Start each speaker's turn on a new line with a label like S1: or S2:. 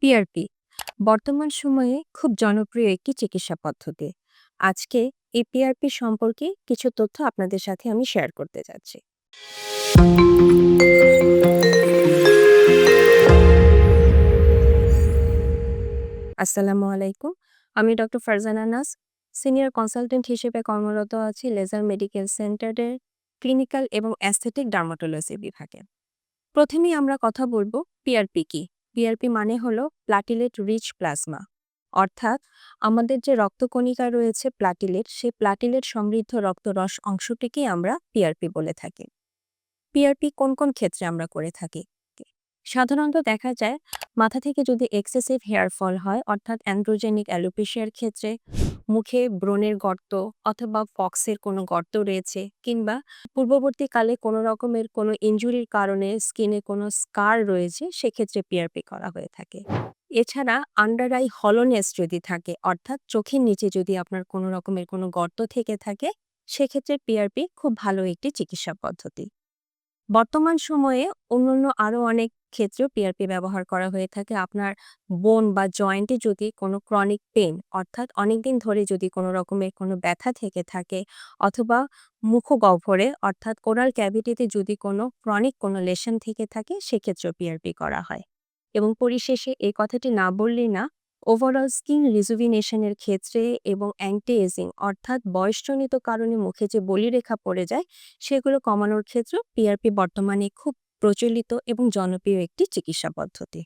S1: PRP বর্তমান সময়ে খুব জনপ্রিয় একটি চিকিৎসা পদ্ধতি। আজকে এই পিআরপি সম্পর্কে কিছু তথ্য আপনাদের সাথে আমি শেয়ার করতে যাচ্ছি। আসসালামু আলাইকুম। আমি ডক্টর ফারজানা নাজ, সিনিয়র কনসালটেন্ট হিসেবে কর্মরত আছি লেজার মেডিকেল সেন্টারের ক্লিনিক্যাল এবং অ্যাস্থেটিক ডার্মাটোলজি বিভাগে। প্রথমেই আমরা কথা বলবো পিআরপি কি। পিআরপি মানে হলো প্লাটিলেট রিচ প্লাজমা, অর্থাৎ আমাদের যে রক্তকণিকা রয়েছে প্লাটিলেট, সেই প্লাটিলেট সমৃদ্ধ রক্তরস অংশটিকেই আমরা পিআরপি বলে থাকি। পিআরপি কোন কোন ক্ষেত্রে আমরা করে থাকি? সাধারণত দেখা যায় মাথা থেকে যদি এক্সেসিভ হেয়ার ফল হয়, অর্থাৎ অ্যান্ড্রোজেনিক অ্যালোপেশিয়ার ক্ষেত্রে, মুখে ব্রণের গর্ত অথবা ফক্সের কোনো গর্ত রয়েছে, কিংবা পূর্ববর্তীকালে কোনো রকমের কোনো ইনজুরির কারণে স্কিনে কোনো স্কার রয়েছে, সেক্ষেত্রে পিআরপি করা হয়ে থাকে। এছাড়া আন্ডার আই হলোনেস যদি থাকে, অর্থাৎ চোখের নিচে যদি আপনার কোনো রকমের কোনো গর্ত থেকে থাকে, সেক্ষেত্রে পিআরপি খুব ভালো একটি চিকিৎসা পদ্ধতি। বর্তমান সময়ে অন্যান্য আরো অনেক ক্ষেত্রেও পিআরপি ব্যবহার করা হয়ে থাকে। আপনার বোন বা জয়েন্টে যদি কোনো ক্রনিক পেইন, অর্থাৎ অনেকদিন ধরে যদি কোনো রকমের কোনো ব্যথা থেকে থাকে, অথবা মুখগহ্বরে অর্থাৎ ওরাল ক্যাভিটিতে যদি কোনো ক্রনিক কোনো লেশন থেকে থাকে, সেক্ষেত্রেও পিআরপি করা হয়। এবং পরিশেষে এই কথাটি না বললেই না, ওভারঅল স্কিন রিজুভিনেশনের ক্ষেত্রে এবং অ্যান্টি এজিং অর্থাৎ বয়সজনিত কারণে মুখে যে বলিরেখা পড়ে যায়, সেগুলো কমানোর ক্ষেত্রেও পিআরপি বর্তমানে খুব প্রচলিত এবং জনপ্রিয় একটি চিকিৎসা পদ্ধতি।